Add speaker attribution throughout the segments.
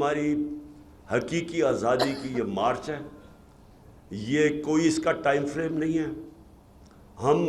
Speaker 1: हमारी हकीकी आज़ादी की ये मार्च है, ये कोई इसका टाइम फ्रेम नहीं है। हम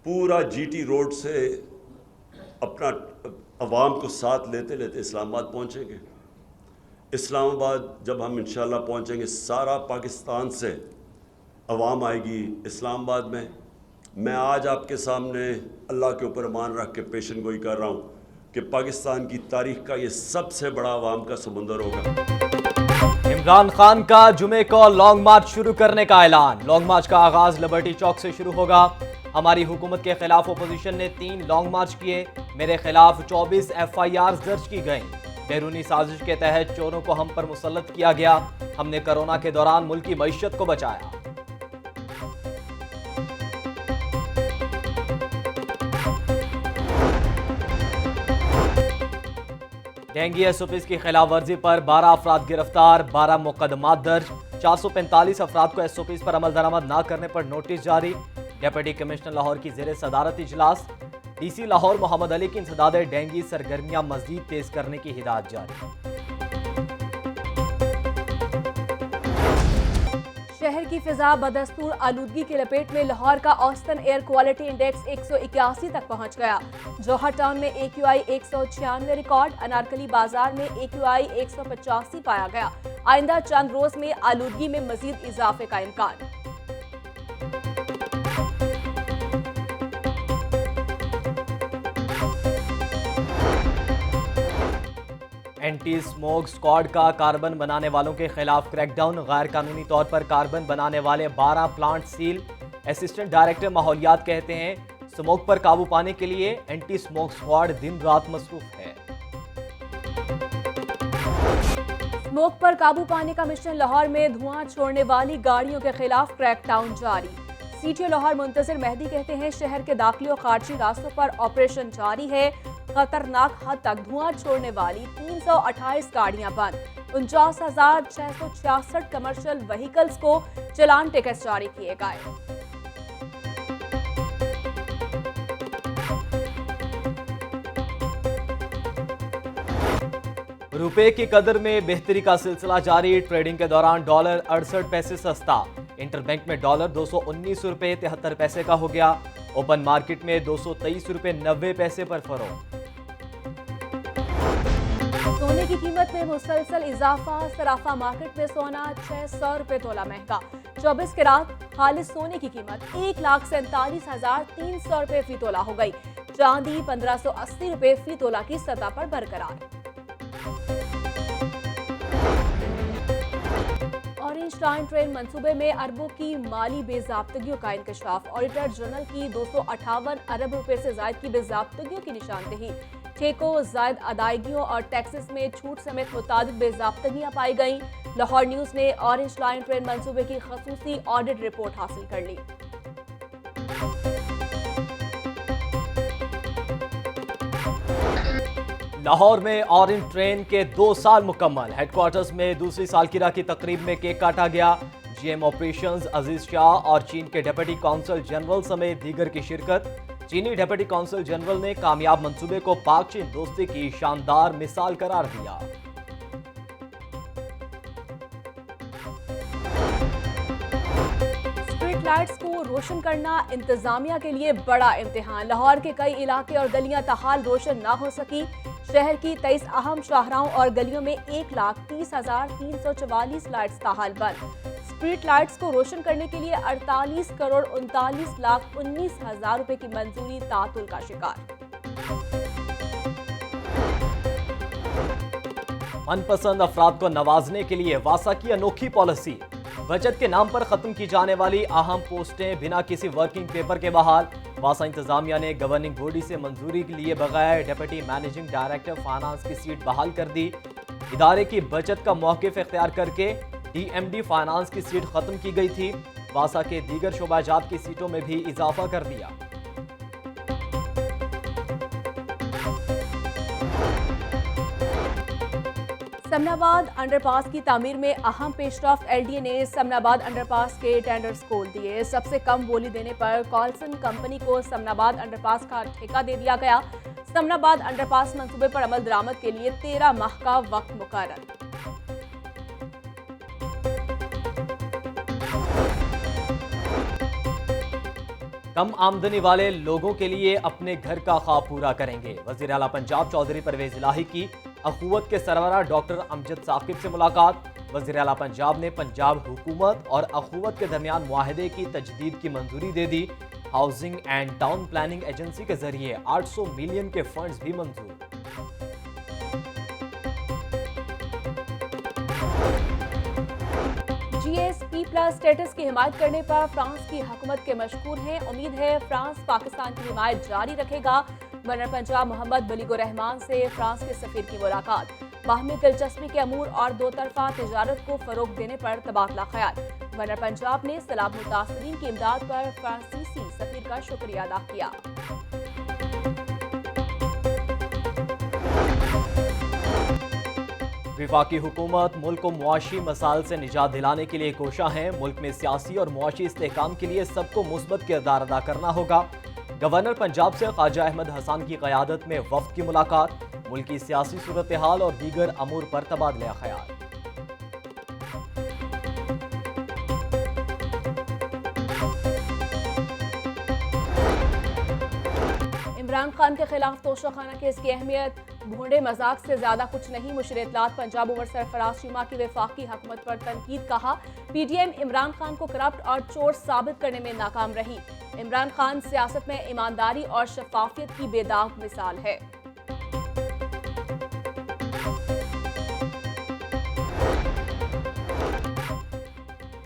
Speaker 1: पूरा जीटी रोड से अपना अवाम को साथ लेते लेते इस्लामाबाद पहुँचेंगे। इस्लामाबाद जब हम इंशाल्लाह पहुँचेंगे, सारा पाकिस्तान से अवाम आएगी इस्लामाबाद में। मैं आज आपके सामने अल्लाह के ऊपर ईमान रख के पेशन गोई कर रहा हूँ कि पाकिस्तान की तारीख का ये सबसे बड़ा अवाम का समुंदर होगा।
Speaker 2: इमरान खान का जुमे को लॉन्ग मार्च शुरू करने का ऐलान। लॉन्ग मार्च का आगाज लिबर्टी चौक से शुरू होगा। हमारी हुकूमत के खिलाफ अपोजिशन ने 3 लॉन्ग मार्च किए। मेरे खिलाफ 24 FIR दर्ज की गई। बैरूनी साजिश के तहत चोरों को हम पर मुसल्लत किया गया। हमने कोरोना के दौरान मुल्क की मईशत को बचाया। डेंगी SOPs की खिलाफ वर्जी पर 12 अफराद गिरफ्तार, 12 मुकदमात दर्ज, 445 अफराद को SOPs पर अमल दरामद न करने पर नोटिस जारी। डिप्टी कमिश्नर लाहौर की जेर सदारत इजलास। DC लाहौर मोहम्मद अली की इंसदाद डेंगी सरगर्मियां मजीद तेज करने की हिदायत जारी।
Speaker 3: शहर की फिजा बदस्तूर आलूदगी की लपेट में लाहौर का औसतन एयर क्वालिटी इंडेक्स 181 तक पहुंच गया। जौहर टाउन में AQI 196 रिकॉर्ड, अनारकली बाजार में AQI 185 पाया गया। आइंदा चंद रोज में आलूदगी में मजीद इजाफे का इम्कान।
Speaker 2: एंटी स्मोक स्क्वाड का कार्बन बनाने वालों के खिलाफ क्रैकडाउन। गैर कानूनी तौर पर कार्बन बनाने वाले 12 प्लांट सील। असिस्टेंट डायरेक्टर माहौलियात कहते हैं स्मोक पर काबू पाने के लिए एंटी स्मोक स्क्वाड दिन रात मसरूफ है।
Speaker 3: स्मोक पर काबू पाने का मिशन लाहौर में धुआं छोड़ने वाली गाड़ियों के खिलाफ क्रैकडाउन जारी। CTO लाहौर मुंतजिर मेहदी कहते हैं शहर के दाखिली और खारजी रास्तों पर ऑपरेशन जारी है। खतरनाक हद तक धुआं छोड़ने वाली 328 गाड़ियां बंद। 49,666 कमर्शियल व्हीकल्स को चालान टिकट जारी किए गए।
Speaker 2: रुपए की कदर में बेहतरी का सिलसिला जारी। ट्रेडिंग के दौरान डॉलर 68 पैसे सस्ता। इंटरबैंक में डॉलर 219 रुपए 73 पैसे का हो गया। ओपन मार्केट में 223 रुपए 90 पैसे पर फरोख्त।
Speaker 3: सोने की कीमत में मुसलसल इजाफा। सराफा मार्केट में सोना 600 रुपए तोला महंगा। 24 कैरात खालिस सोने की कीमत 1,47,300 रुपए फी तोला हो गई। चांदी 1580 रुपए फी तोला की सतह पर बरकरार। ऑरेंज लाइन ट्रेन मंसूबे में अरबों की माली बेजाब्तगियों का इंकशाफ। ऑडिटर जनरल की 258 अरब रुपए से जायद की बेजाब्तगियों की निशानदेही। ठेकों, जायद अदायगियों और टैक्सेस में छूट समेत मुताबिक बेजाब्तगियां पाई गईं। लाहौर न्यूज ने ऑरेंज लाइन ट्रेन मंसूबे की खसूसी ऑडिट रिपोर्ट हासिल कर ली।
Speaker 2: लाहौर में ऑरेंज ट्रेन के 2 साल मुकम्मल। हेडक्वार्टर्स में दूसरी सालगिरह की तकरीब में केक काटा गया। GM ऑपरेशंस अजीज शाह और चीन के डिप्टी कौंसल जनरल समेत दीगर की शिरकत। चीनी डिप्टी कौंसल जनरल ने कामयाब मंसूबे को पाक चीन दोस्ती की शानदार मिसाल करार दिया।
Speaker 3: स्ट्रीट लाइट्स को रोशन करना इंतजामिया के लिए बड़ा इम्तिहान। लाहौर के कई इलाके और गलियां ताहाल रोशन ना हो सकी। शहर की 23 अहम शाहराहों और गलियों में 1,30,344 लाइट्स ताहाल बंद। स्ट्रीट लाइट्स को रोशन करने के लिए 48 करोड़ 39,19,000 रुपए की मंजूरी तातुल का शिकार।
Speaker 2: मनपसंद अफराद को नवाजने के लिए वासा की अनोखी पॉलिसी। बचत के नाम पर खत्म की जाने वाली अहम पोस्टें बिना किसी वर्किंग पेपर के बहाल। वासा इंतजामिया ने गवर्निंग बॉडी से मंजूरी के लिए बगैर डिप्टी मैनेजिंग डायरेक्टर फाइनेंस की सीट बहाल कर दी। इदारे की बचत का मौक़िफ़ इख्तियार करके DMD फाइनेंस की सीट खत्म की गई थी। वासा के दीगर शोबाजात की सीटों में भी इजाफा कर दिया।
Speaker 3: समनाबाद अंडरपास की तामीर में अहम पेशरफ्त। LDA ने समनाबाद अंडरपास के टेंडर्स खोल दिए। सबसे कम बोली देने पर कॉल्सन कंपनी को समनाबाद अंडरपास का ठेका दे दिया गया। समनाबाद अंडरपास मंसूबे पर अमल दरामद के लिए 13 माह का वक्त मुकर्रर।
Speaker 2: कम आमदनी वाले लोगों के लिए अपने घर का ख्वाब पूरा करेंगे। वज़ीर आला पंजाब चौधरी परवेज इलाही की अखुवत के सरबराह डॉक्टर अमजद साकिब से मुलाकात। वज़ीर आला पंजाब ने पंजाब हुकूमत और अखुवत के दरमियान मुआहदे की तजदीद की मंजूरी दे दी। Housing and town planning agency के जरिए 800 मिलियन के फंड्स भी मंजूर।
Speaker 3: GSP प्लस स्टेटस की हिमायत करने पर फ्रांस की हुकूमत के मशकूर हैं। उम्मीद है फ्रांस पाकिस्तान की हिमायत जारी रखेगा। गवर्नर पंजाब मोहम्मद बलीगो रहमान से फ्रांस के सफीर की मुलाकात। बाहमी दिलचस्पी के अमूर और दो तरफा तिजारत को फरोग देने पर तबादला ख्याल। गवर्नर पंजाब ने सैलाब मुतासरीन की इमदाद पर फ्रांसीसी सफीर का शुक्रिया अदा किया।
Speaker 2: वफाकी हुकूमत मुल्क को मुआशी मसाइल से निजात दिलाने के लिए कोशा है। मुल्क में सियासी और मुआशी इस्तेहकाम के लिए सबको मुस्बत किरदार अदा करना होगा। गवर्नर पंजाब से ख्वाजा अहमद हसन की क़यादत में वफ्द की मुलाकात। मुल्क की सियासी सूरत हाल और दीगर अमूर पर तबादला ख्याल।
Speaker 3: इमरान खान के खिलाफ तोशाखाना केस की अहमियत। भोंडे मजाक से ज्यादा कुछ नहीं। मुशीर इत्तलात पंजाब उमर सरफराज शुमा की वफाकी हुकूमत पर तनकीद। कहा PDM इमरान खान को करप्ट और चोर साबित करने में नाकाम रही। इमरान खान सियासत में ईमानदारी और शफाफियत की बेदाग मिसाल है।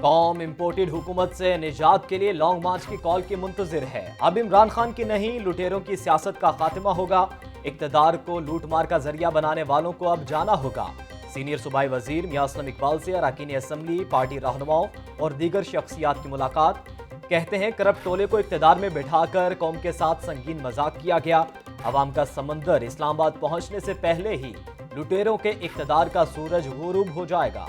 Speaker 2: कौम इम्पोर्टेड हुकूमत से निजात के लिए लॉन्ग मार्च की कॉल की मुंतजिर है। अब इमरान खान की नहीं, लुटेरों की सियासत का खात्मा होगा। इक्तदार को लूटमार का जरिया बनाने वालों को अब जाना होगा। सीनियर सूबाई वजीर मियां असलम इकबाल से अरकान असम्बली, पार्टी रहनुमाओं और दीगर शख्सियात की मुलाकात। कहते हैं करप्ट टोले को इक्तदार में बिठाकर कौम के साथ संगीन मजाक किया गया। अवाम का समंदर इस्लामाबाद पहुंचने से पहले ही लुटेरों के इक्तदार का सूरज गुरूब हो जाएगा।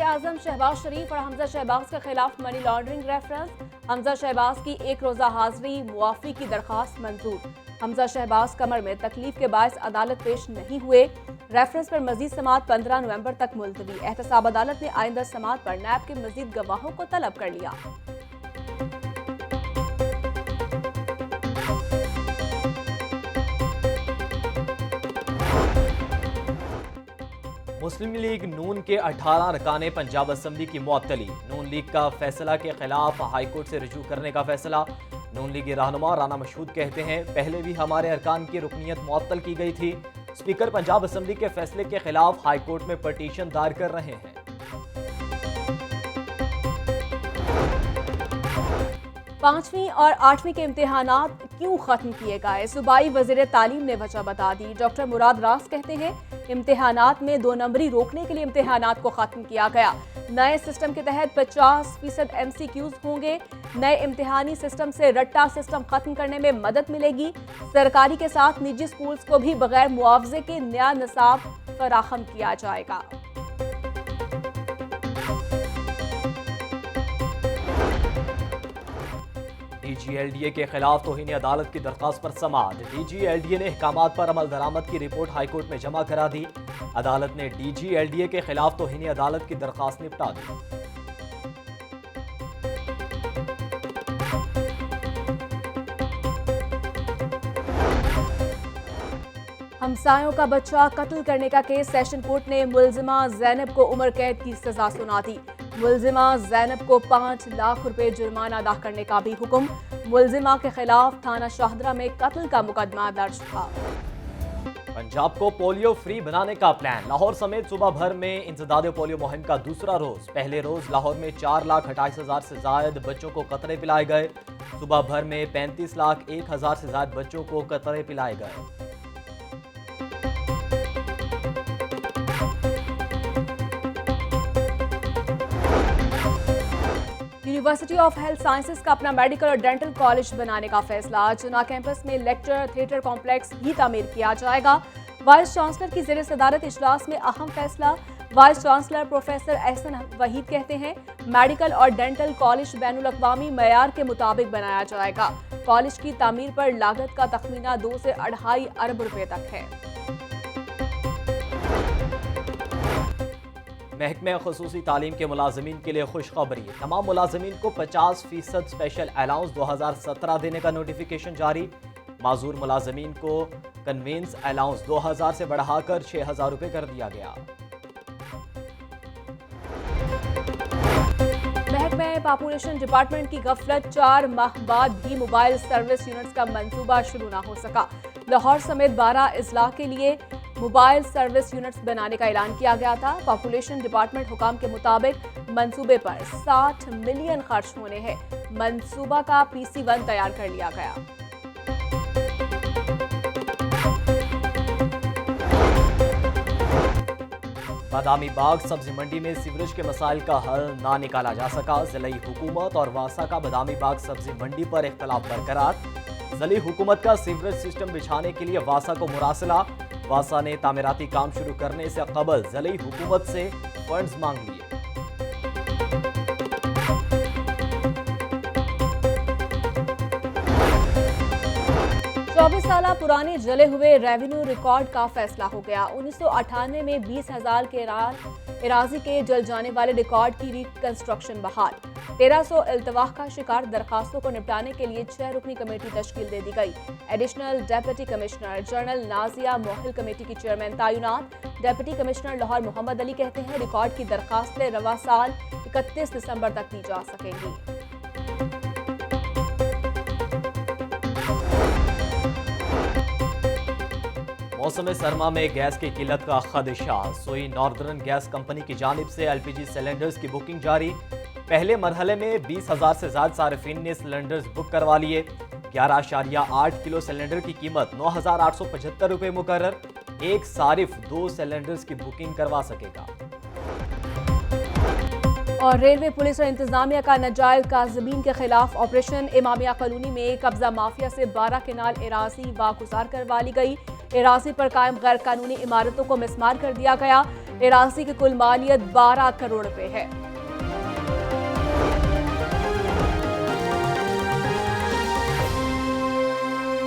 Speaker 3: आजम शहबाज शरीफ और हमजा शहबाज के खिलाफ money laundering reference. Hamza Shahbaz की एक रोजा हाजिरी मुआफी की दरखास्त मंजूर। हमजा शहबाज कमर में तकलीफ के बायस अदालत पेश नहीं हुए। रेफरेंस पर मजीद समाअत 15 नवंबर तक मुलतवी। एहतसाब अदालत ने आइंदा समाअत पर नैब के मजीद गवाहों को तलब कर लिया।
Speaker 2: मुस्लिम लीग नून के 18 अरकान पंजाब असम्बली की मुअत्तली। नून लीग का फैसला के खिलाफ हाईकोर्ट से रजू करने का फैसला। नून लीग रहनुमा राना मशहूद कहते हैं पहले भी हमारे अरकान की रुकनियत मुअत्तल की गई थी। स्पीकर पंजाब असम्बली के फैसले के खिलाफ हाईकोर्ट में पटिशन दायर कर रहे हैं।
Speaker 3: 5वीं और 8वीं के इम्तिहानात क्यों खत्म किए गए? सूबाई वज़ीर तालीम ने वजह बता दी। डॉक्टर मुराद रास कहते हैं इम्तिहानात में 2 नंबरी रोकने के लिए इम्तिहानात को खत्म किया गया। नए सिस्टम के तहत 50% MCQs होंगे। नए इम्तिहानी सिस्टम से रट्टा सिस्टम खत्म करने में मदद मिलेगी। सरकारी के साथ निजी स्कूल्स को भी बगैर मुआवजे के नया निसाब फराहम किया जाएगा।
Speaker 2: DG-LDA के खिलाफ तौहीन अदालत की दरख्वास्त पर समाअत। DG-LDA ने अहकामात पर अमल दरामद की रिपोर्ट हाईकोर्ट में जमा करा दी। अदालत ने DG-LDA के खिलाफ तौहीन अदालत की दरख्वास्त निपटा दी।
Speaker 3: हमसायों का बच्चा कत्ल करने का केस। सेशन कोर्ट ने मुलजिमा जैनब को उम्र कैद की सजा सुना दी। मुलजिमा जैनब को 5 लाख रुपए जुर्माना अदा करने का भी हुक्म। मुलजिमा के खिलाफ थाना शाहदरा में कत्ल का मुकदमा दर्ज था।
Speaker 2: पंजाब को पोलियो फ्री बनाने का प्लान। लाहौर समेत सूबा भर में इंसदाद पोलियो मुहिम का दूसरा रोज। पहले रोज लाहौर में 4,28,000 से ज्यादा बच्चों को कतरे पिलाए गए। सूबा भर में 35,01,000 से ज्यादा बच्चों को कतरे पिलाए गए।
Speaker 3: यूनिवर्सिटी ऑफ हेल्थ साइंसेज का अपना मेडिकल और डेंटल कॉलेज बनाने का फैसला। चुना कैंपस में लेक्चर थिएटर कॉम्प्लेक्स भी तामीर किया जाएगा। वाइस चांसलर की ज़ेर सदारत इजलास में अहम फैसला। Vice chancellor professor Ehsan Waheed कहते हैं, मेडिकल और डेंटल कॉलेज बैनुल-अक़वामी मयार के मुताबिक बनाया जाएगा। कॉलेज की तामीर पर लागत का तखमीना 2 से 2.5 अरब रुपए तक है।
Speaker 2: महकमे खुसूसी तालीम के मुलाजमीन के लिए खुशखबरी। तमाम मुलाजमीन को 50% स्पेशल अलाउंस 2017 देने का नोटिफिकेशन जारी। माजूर मुलाजमीन को कन्वेंस अलाउंस 2000 से बढ़ाकर 6000 रुपए कर दिया गया।
Speaker 3: महकमे पॉपुलेशन डिपार्टमेंट की गफलत, 4 माह बाद भी मोबाइल सर्विस यूनिट्स का मंसूबा शुरू न हो सका। लाहौर समेत 12 अजला के लिए मोबाइल सर्विस यूनिट्स बनाने का ऐलान किया गया था। पॉपुलेशन डिपार्टमेंट हुकाम के मुताबिक मंसूबे पर 60 मिलियन खर्च होने हैं। मंसूबा का PC1 तैयार कर लिया गया।
Speaker 2: बादामी बाग सब्जी मंडी में सीवरेज के मसाइल का हल ना निकाला जा सका। जिलाई हुकूमत और वासा का बादामी बाग सब्जी मंडी पर इख्तलाफ बरकरार। जिली हुकूमत का सीवरेज सिस्टम बिछाने के लिए वासा को मुरासला। वासा ने तामीराती काम शुरू करने से कबल जिली हुकूमत से फंड्स मांग लिए।
Speaker 3: चौबीस साल पुराने जले हुए रेवेन्यू रिकॉर्ड का फैसला हो गया। 1998 में 20,000 के एराजी के जल जाने वाले रिकॉर्ड की रिकंस्ट्रक्शन बहाल। 1300 इल्तवाह का शिकार दरखास्तों को निपटाने के लिए 6 रुकनी कमेटी तश्कील दे दी गई। Additional deputy commissioner general Nazia Mohil committee की चेयरमैन तैनात। डेप्यूटी कमिश्नर लाहौर मोहम्मद अली कहते हैं, रिकॉर्ड की दरखास्तें रवा साल 31 दिसंबर तक दी जा सकेंगी।
Speaker 2: मौसम सरमा में गैस की किल्लत का खदशा। सोई नॉर्दर्न गैस कंपनी की जानिब से LPG सिलेंडर्स की बुकिंग जारी। पहले मरहले में 20,000 से ज्यादा सार्फिन ने सिलेंडर्स बुक करवा लिए। 11.8 किलो सिलेंडर की कीमत 9,875 रुपये मुकर्रर। एक सारिफ 2 सिलेंडर्स की बुकिंग करवा सकेगा।
Speaker 3: और रेलवे पुलिस और इंतजामिया का नाजायज काज़िबीन के खिलाफ ऑपरेशन। इमामिया कॉलोनी में कब्जा माफिया से 12 केनाल एराजी वागुजार करवा ली गई। एराजी पर कायम गैर कानूनी इमारतों को मिसमार कर दिया गया। एराजी की कुल मालियत 12 करोड़ रुपए है।